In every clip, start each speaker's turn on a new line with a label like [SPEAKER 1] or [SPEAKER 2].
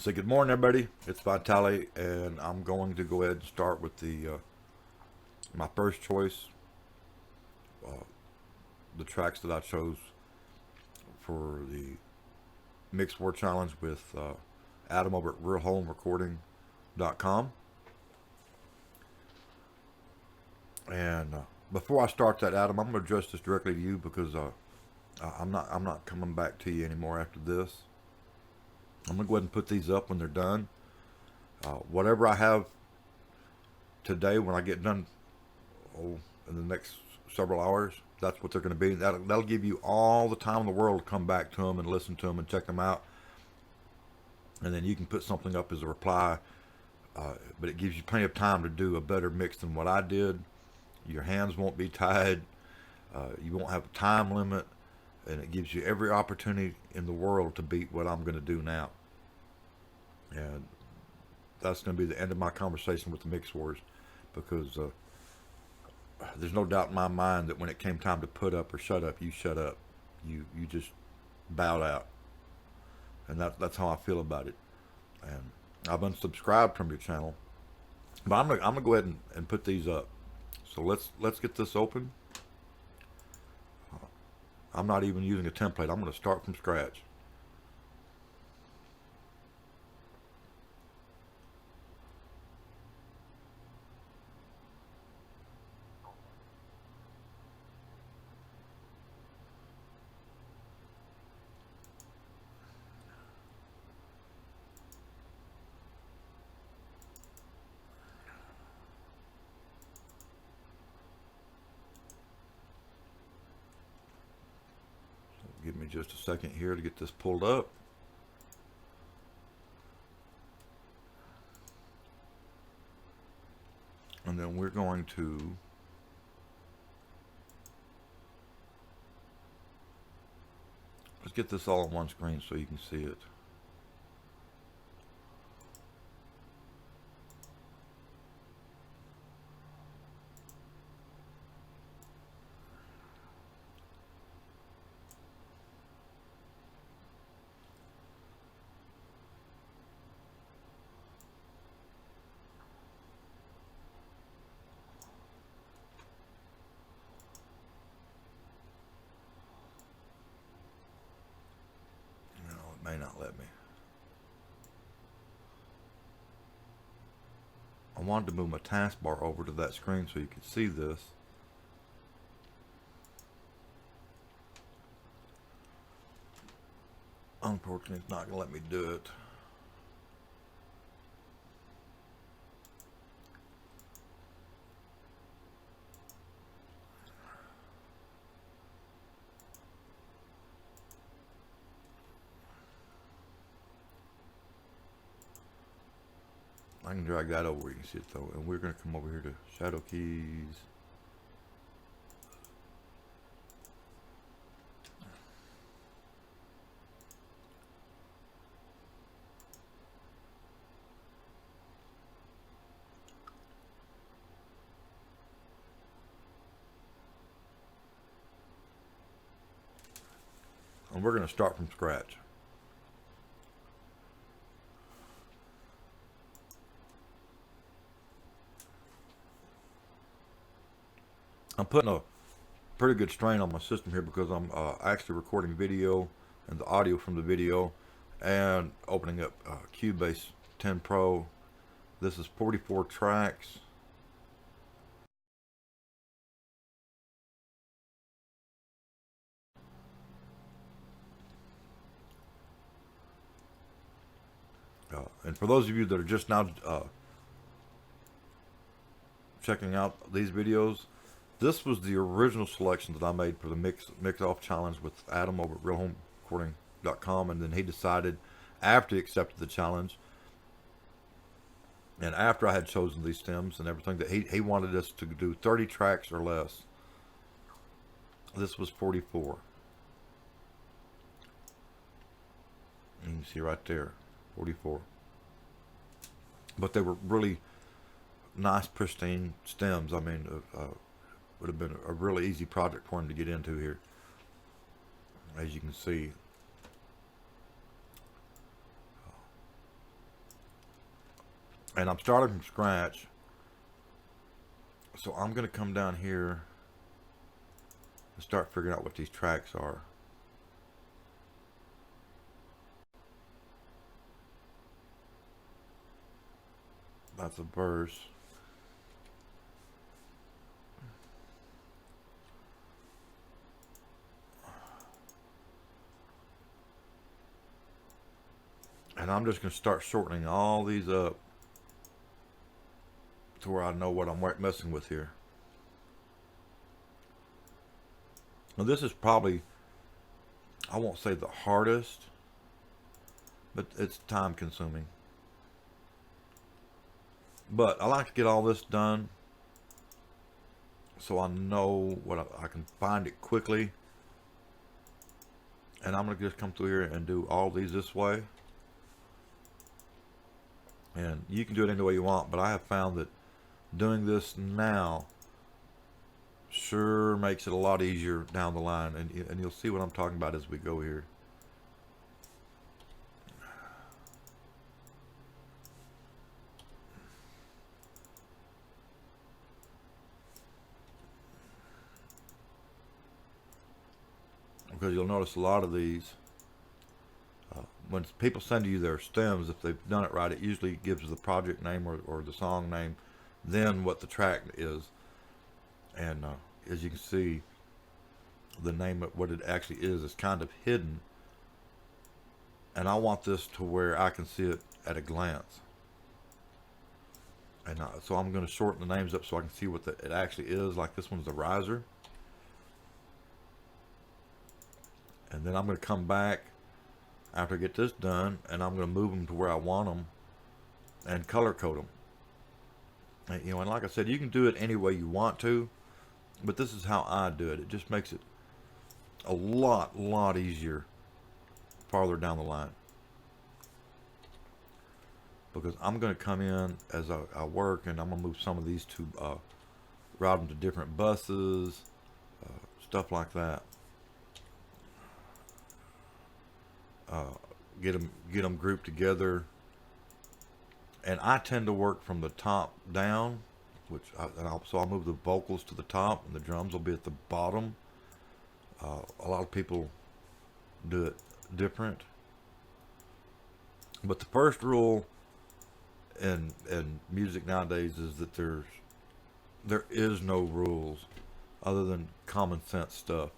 [SPEAKER 1] So good morning, everybody. It's Vitali, and I'm going to go ahead and start with my first choice, uh, the tracks that I chose for the Mixed War Challenge with Adam over at RealHomeRecording.com. And before I start that, Adam, I'm going to address this directly to you because I'm not coming back to you anymore after this. I'm going to go ahead and put these up when they're done. Whatever I have today, when I get done in the next several hours, that's what they're going to be. That'll give you all the time in the world to come back to them and listen to them and check them out. And then you can put something up as a reply. But it gives you plenty of time to do a better mix than what I did. Your hands won't be tied. You won't have a time limit. And it gives you every opportunity in the world to beat what I'm going to do now. And that's going to be the end of my conversation with the Mix Wars, because there's no doubt in my mind that when it came time to put up or shut up, you shut up. You just bowed out. And that's how I feel about it. And I've unsubscribed from your channel. But I'm gonna go ahead and put these up. So let's get this open. I'm not even using a template. I'm going to start from scratch. Give me just a second here to get this pulled up. And then we're going to let's get this all on one screen so you can see it. No, it may not let me. I wanted to move my taskbar over to that screen so you could see this. Unfortunately, it's not going to let me do it. I can drag that over, you can see it though. And we're going to come over here to shadow keys. And we're going to start from scratch. I'm putting a pretty good strain on my system here because I'm actually recording video and the audio from the video and opening up Cubase 10 Pro. This is 44 tracks. And for those of you that are just now checking out these videos, this was the original selection that I made for the Mix Off Challenge with Adam over at RealHomeRecording.com, and then he decided, after he accepted the challenge, and after I had chosen these stems and everything, that he wanted us to do 30 tracks or less. This was 44. You can see right there, 44. But they were really nice, pristine stems. I mean, would have been a really easy project for him to get into here. As you can see, And I'm starting from scratch. So I'm going to come down here and start figuring out what these tracks are. That's a verse. And I'm just going to start shortening all these up to where I know what I'm messing with here. Now this is probably, I won't say the hardest, but it's time consuming. But I like to get all this done so I know what I can find it quickly. And I'm going to just come through here and do all these this way. And you can do it any way you want, but I have found that doing this now sure makes it a lot easier down the line. And you'll see what I'm talking about as we go here. Because you'll notice a lot of these, when people send you their stems, if they've done it right, it usually gives the project name or the song name, then what the track is. And as you can see, the name of what it actually is kind of hidden. And I want this to where I can see it at a glance. And so I'm going to shorten the names up so I can see what it actually is. Like this one's the riser. And then I'm going to come back after I get this done, and I'm going to move them to where I want them and color code them. And, and like I said, you can do it any way you want to, but this is how I do it. It just makes it a lot easier farther down the line. Because I'm going to come in as I work, and I'm going to move some of these to route them to different buses, stuff like that. Get them grouped together. And I tend to work from the top down, so I'll move the vocals to the top, and the drums will be at the bottom. A lot of people do it different. But the first rule in music nowadays is that there is no rules other than common sense stuff.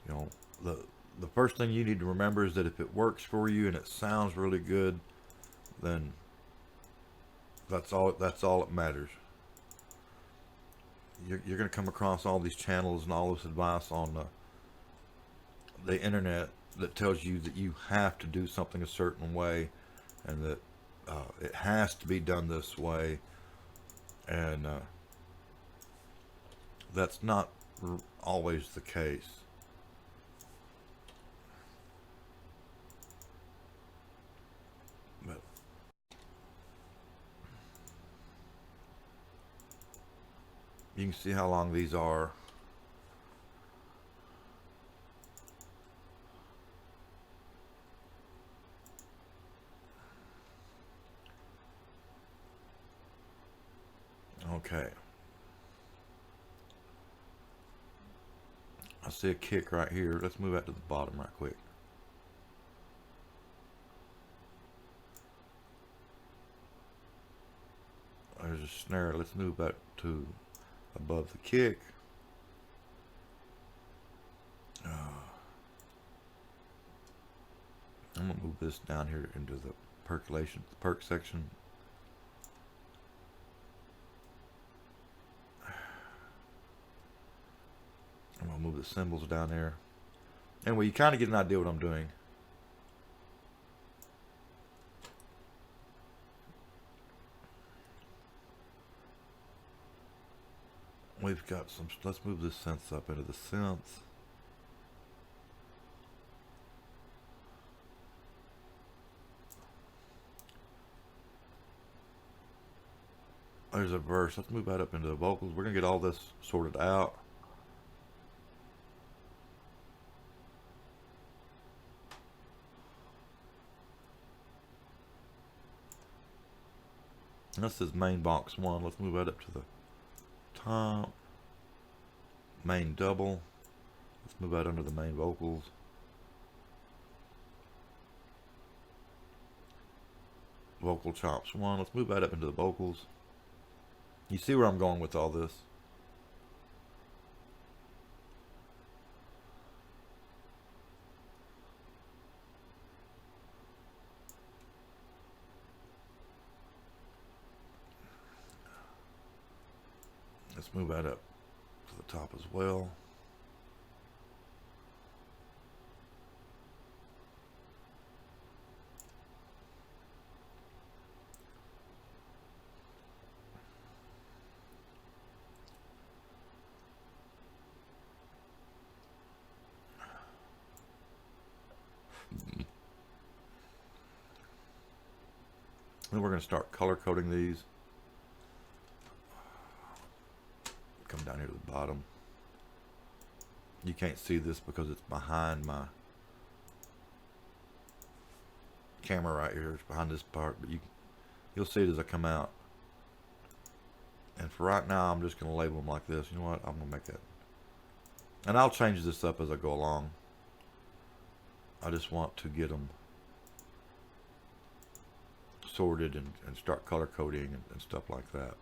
[SPEAKER 1] You know, the first thing you need to remember is that if it works for you and it sounds really good, then that's all that matters. You're going to come across all these channels and all this advice on the internet that tells you that you have to do something a certain way, and that it has to be done this way, and that's not always the case. But you can see how long these are. Okay. I see a kick right here. Let's move that to the bottom right quick. There's a snare. Let's move that to above the kick. I'm going to move this down here into the percolation, the perk section. I'm going to move the cymbals down there. Anyway, you kind of get an idea what I'm doing. We've got some, let's move this synth up into the synths. There's a verse. Let's move that up into the vocals. We're going to get all this sorted out. And this is main box 1. Let's move that up to the top. Main double. Let's move that under the main vocals. Vocal chops 1. Let's move that up into the vocals. You see where I'm going with all this? Let's move that up to the top as well. Then we're going to start color coding these. Come down here to the bottom. You can't see this because it's behind my camera right here. It's behind this part, but you'll see it as I come out. And for right now, I'm just going to label them like this. You know what? I'm going to make that. And I'll change this up as I go along. I just want to get them sorted and start color coding and stuff like that.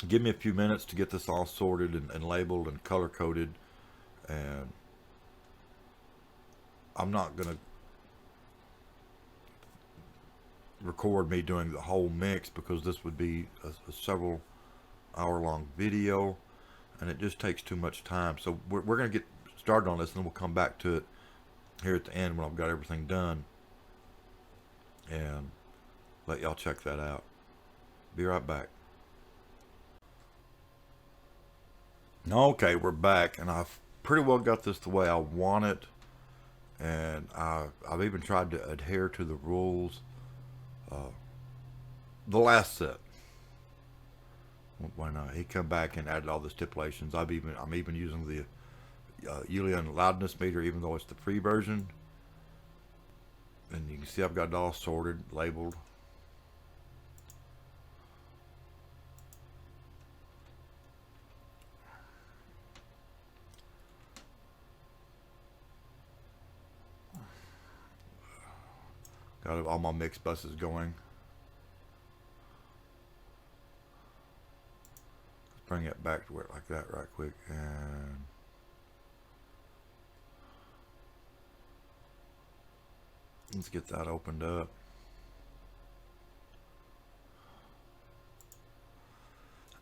[SPEAKER 1] Give me a few minutes to get this all sorted and labeled and color coded, and I'm not gonna record me doing the whole mix because this would be a several hour long video and it just takes too much time. So we're gonna get started on this and then we'll come back to it here at the end when I've got everything done and let y'all check that out. Be right back. Okay, we're back, and I've pretty well got this the way I want it, and I've even tried to adhere to the rules. The last set, when he come back and added all the stipulations, I'm even using the Uilleann loudness meter, even though it's the free version. And you can see I've got it all sorted, labeled. Got all my mix buses going. Let's bring it back to where like that right quick, and let's get that opened up.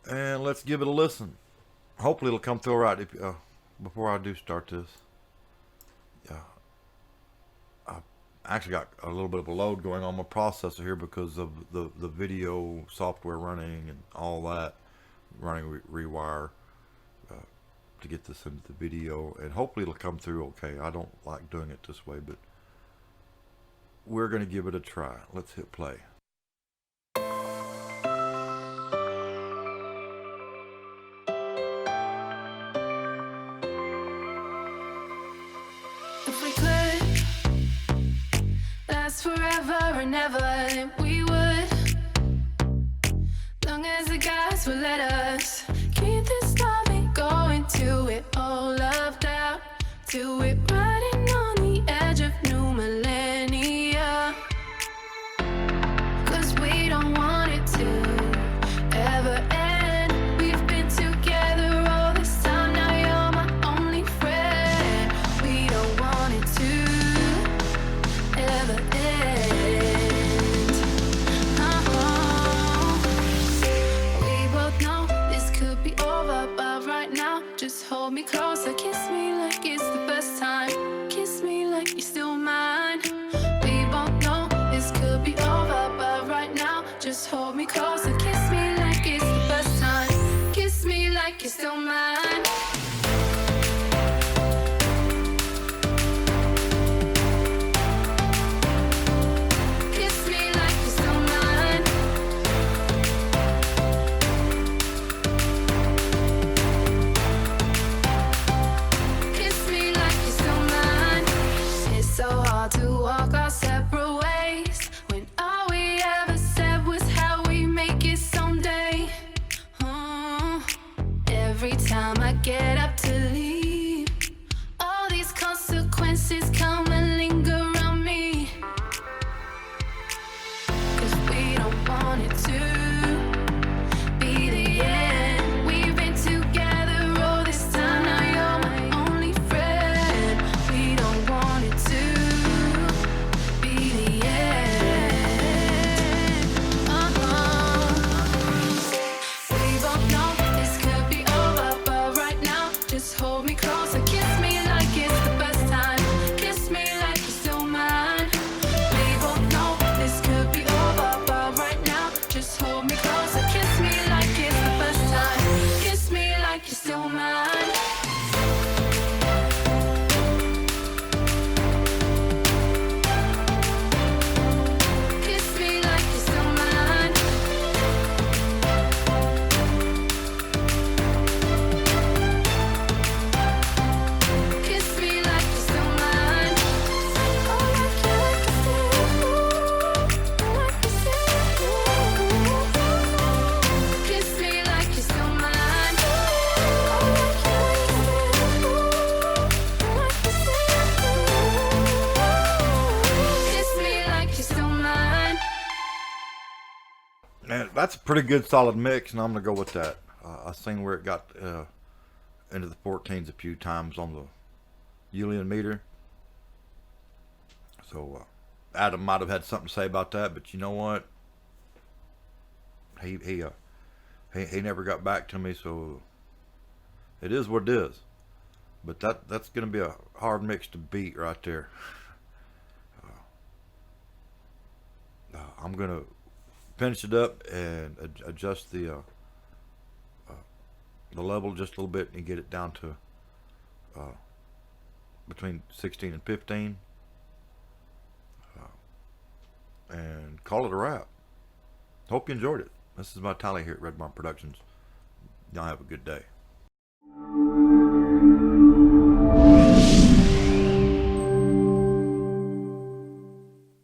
[SPEAKER 1] And let's give it a listen. Hopefully it'll come through all right. Before I do start this, I actually got a little bit of a load going on my processor here because of the video software running and all that, running rewire to get this into the video, and hopefully it'll come through okay. I don't like doing it this way, but we're going to give it a try. Let's hit play.
[SPEAKER 2] Forever and ever we would, long as the gods will let us keep this story going till it all loved out, till we're riding on the edge of new millennia. Cause we don't want it to ever end. We've been together all this time, now you're my only friend. We don't want it to ever end. Just hold me closer, kiss me like it's the first time.
[SPEAKER 1] That's a pretty good solid mix, and I'm gonna go with that. I seen where it got into the 14s a few times on the Julian meter. So Adam might have had something to say about that, but you know what? He never got back to me, so it is what it is. But that's gonna be a hard mix to beat right there. I'm gonna finish it up and adjust the level just a little bit and get it down to between 16 and 15, and call it a wrap. Hope you enjoyed it. This is my Tally here at Red Barn Productions. Y'all have a good day.